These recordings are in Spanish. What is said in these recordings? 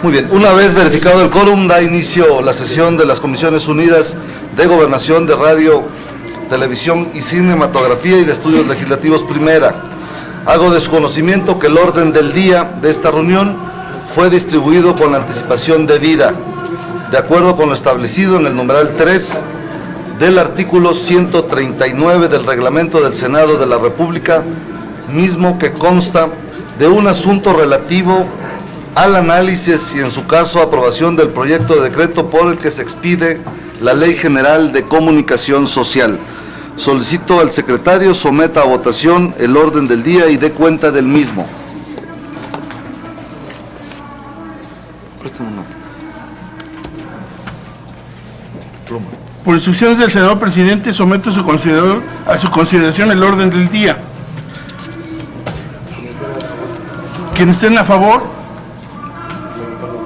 Muy bien, una vez verificado el quórum, da inicio la sesión de las Comisiones Unidas de Gobernación, de Radio, Televisión y Cinematografía y de Estudios Legislativos Primera. Hago de su conocimiento que el orden del día de esta reunión fue distribuido con la anticipación debida, de acuerdo con lo establecido en el numeral 3 del artículo 139 del Reglamento del Senado de la República, mismo que consta de un asunto relativo al análisis y, en su caso, aprobación del proyecto de decreto por el que se expide la Ley General de Comunicación Social. Solicito al secretario someta a votación el orden del día y dé cuenta del mismo. Préstame una pluma. Por instrucciones del senador presidente, someto a su consideración el orden del día. Quienes estén a favor,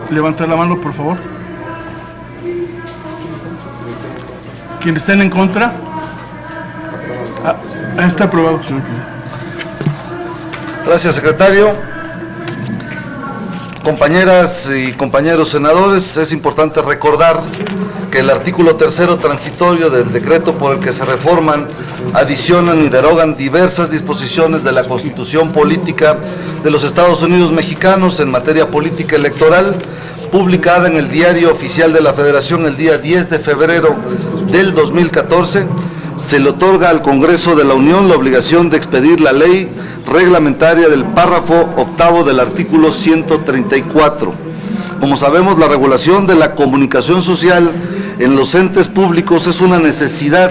levantar la mano, por favor. Quienes estén en contra, está aprobado, señor presidente. Gracias, secretario. Compañeras y compañeros senadores, es importante recordar que el artículo tercero transitorio del decreto por el que se reforman, adicionan y derogan diversas disposiciones de la Constitución Política de los Estados Unidos Mexicanos en materia política electoral, publicada en el Diario Oficial de la Federación el día 10 de febrero del 2014, se le otorga al Congreso de la Unión la obligación de expedir la ley reglamentaria del párrafo octavo del artículo 134. Como sabemos, la regulación de la comunicación social en los entes públicos es una necesidad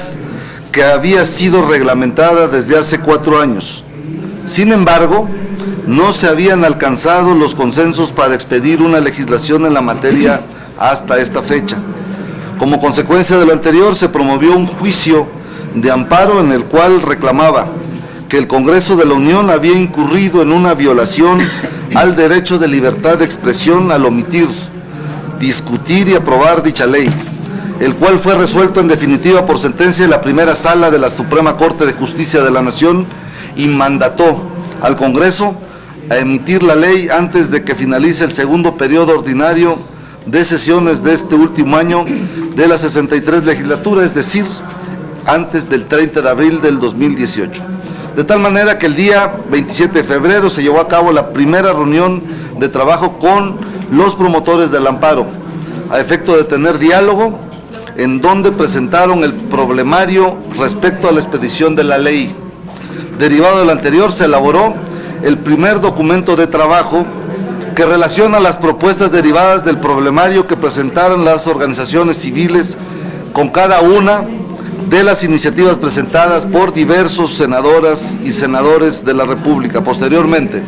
que había sido reglamentada desde hace 4 años. Sin embargo, no se habían alcanzado los consensos para expedir una legislación en la materia hasta esta fecha. Como consecuencia de lo anterior, se promovió un juicio de amparo en el cual reclamaba que el Congreso de la Unión había incurrido en una violación al derecho de libertad de expresión al omitir, discutir y aprobar dicha ley, el cual fue resuelto en definitiva por sentencia de la primera sala de la Suprema Corte de Justicia de la Nación y mandató al Congreso a emitir la ley antes de que finalice el segundo periodo ordinario de sesiones de este último año de la 63 legislatura, es decir, antes del 30 de abril del 2018. De tal manera que el día 27 de febrero se llevó a cabo la primera reunión de trabajo con los promotores del amparo, a efecto de tener diálogo, en donde presentaron el problemario respecto a la expedición de la ley. Derivado de lo anterior, se elaboró el primer documento de trabajo que relaciona las propuestas derivadas del problemario que presentaron las organizaciones civiles con cada una de las iniciativas presentadas por diversos senadoras y senadores de la República. Posteriormente,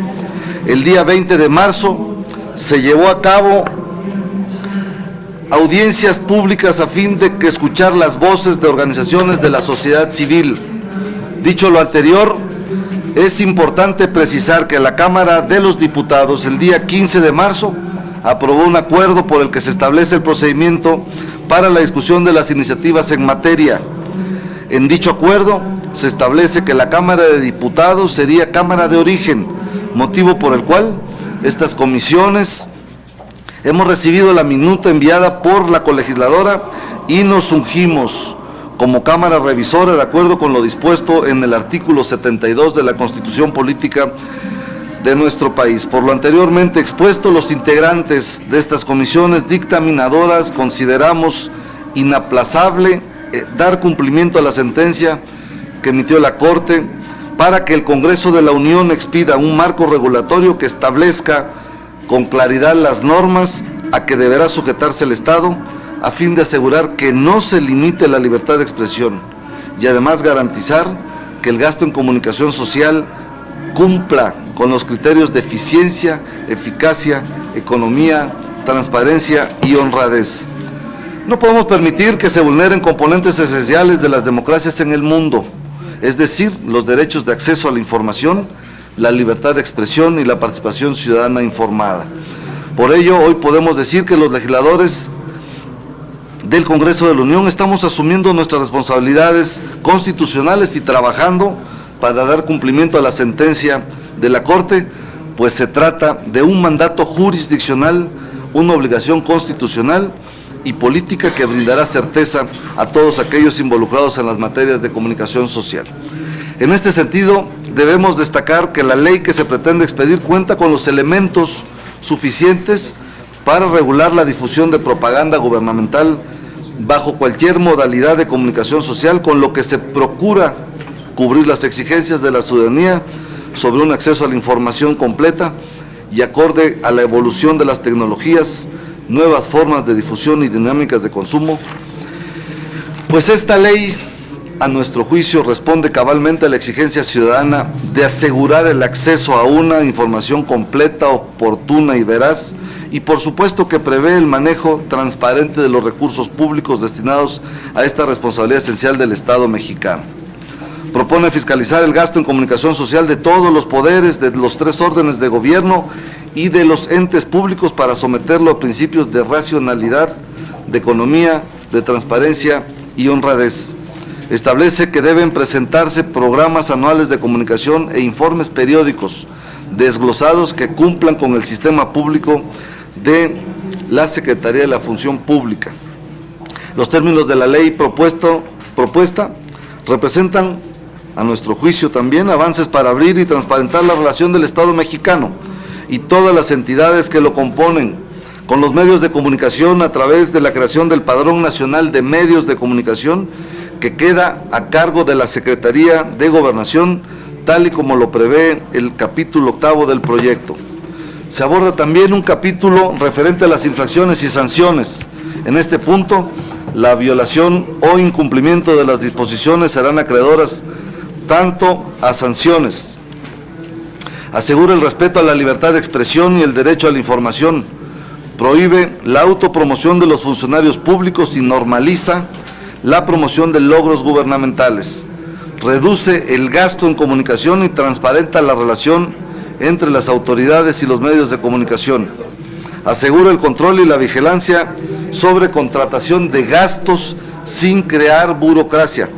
el día 20 de marzo, se llevó a cabo audiencias públicas a fin de que escuchar las voces de organizaciones de la sociedad civil. Dicho lo anterior, es importante precisar que la Cámara de los Diputados el día 15 de marzo aprobó un acuerdo por el que se establece el procedimiento para la discusión de las iniciativas en materia. En dicho acuerdo se establece que la Cámara de Diputados sería Cámara de origen, motivo por el cual estas comisiones hemos recibido la minuta enviada por la colegisladora y nos ungimos como Cámara Revisora de acuerdo con lo dispuesto en el artículo 72 de la Constitución Política de nuestro país. Por lo anteriormente expuesto, los integrantes de estas comisiones dictaminadoras consideramos inaplazable dar cumplimiento a la sentencia que emitió la Corte para que el Congreso de la Unión expida un marco regulatorio que establezca con claridad las normas a que deberá sujetarse el Estado a fin de asegurar que no se limite la libertad de expresión y además garantizar que el gasto en comunicación social cumpla con los criterios de eficiencia, eficacia, economía, transparencia y honradez. No podemos permitir que se vulneren componentes esenciales de las democracias en el mundo, es decir, los derechos de acceso a la información, la libertad de expresión y la participación ciudadana informada. Por ello, hoy podemos decir que los legisladores del Congreso de la Unión estamos asumiendo nuestras responsabilidades constitucionales y trabajando para dar cumplimiento a la sentencia de la Corte, pues se trata de un mandato jurisdiccional una obligación constitucional y política que brindará certeza a todos aquellos involucrados en las materias de comunicación social. En este sentido, debemos destacar que la ley que se pretende expedir cuenta con los elementos suficientes para regular la difusión de propaganda gubernamental bajo cualquier modalidad de comunicación social, con lo que se procura cubrir las exigencias de la ciudadanía sobre un acceso a la información completa y acorde a la evolución de las tecnologías, nuevas formas de difusión y dinámicas de consumo. Pues esta ley, a nuestro juicio, responde cabalmente a la exigencia ciudadana de asegurar el acceso a una información completa, oportuna y veraz, y por supuesto que prevé el manejo transparente de los recursos públicos destinados a esta responsabilidad esencial del Estado mexicano. Propone fiscalizar el gasto en comunicación social de todos los poderes, de los 3 órdenes de gobierno y de los entes públicos para someterlo a principios de racionalidad, de economía, de transparencia y honradez. Establece que deben presentarse programas anuales de comunicación e informes periódicos desglosados que cumplan con el sistema público de la Secretaría de la Función Pública. Los términos de la ley propuesta representan, a nuestro juicio también, avances para abrir y transparentar la relación del Estado mexicano y todas las entidades que lo componen con los medios de comunicación a través de la creación del Padrón Nacional de Medios de Comunicación, que queda a cargo de la Secretaría de Gobernación, tal y como lo prevé el capítulo 8º del proyecto. Se aborda también un capítulo referente a las infracciones y sanciones. En este punto, la violación o incumplimiento de las disposiciones serán acreedoras tanto a sanciones. Asegura el respeto a la libertad de expresión y el derecho a la información. Prohíbe la autopromoción de los funcionarios públicos y normaliza la promoción de logros gubernamentales. Reduce el gasto en comunicación y transparenta la relación entre las autoridades y los medios de comunicación. Asegura el control y la vigilancia sobre contratación de gastos sin crear burocracia.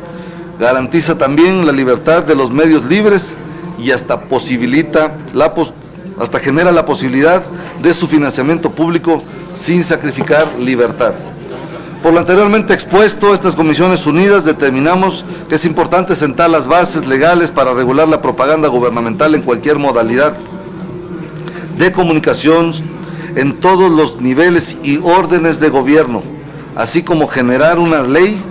Garantiza también la libertad de los medios libres y hasta genera la posibilidad de su financiamiento público sin sacrificar libertad. Por lo anteriormente expuesto, estas comisiones unidas determinamos que es importante sentar las bases legales para regular la propaganda gubernamental en cualquier modalidad de comunicación en todos los niveles y órdenes de gobierno, así como generar una ley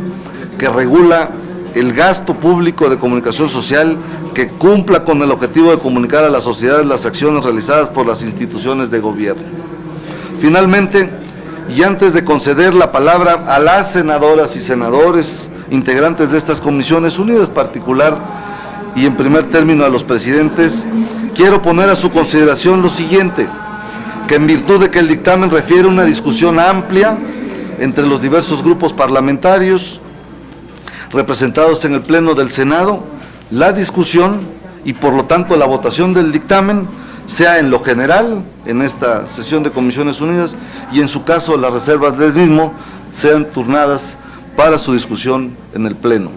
que regula el gasto público de comunicación social que cumpla con el objetivo de comunicar a la sociedad las acciones realizadas por las instituciones de gobierno. Finalmente, y antes de conceder la palabra a las senadoras y senadores integrantes de estas comisiones unidas, particular y en primer término a los presidentes, quiero poner a su consideración lo siguiente: que en virtud de que el dictamen refiere a una discusión amplia entre los diversos grupos parlamentarios representados en el Pleno del Senado, la discusión y por lo tanto la votación del dictamen sea en lo general en esta sesión de Comisiones Unidas y en su caso las reservas del mismo sean turnadas para su discusión en el Pleno.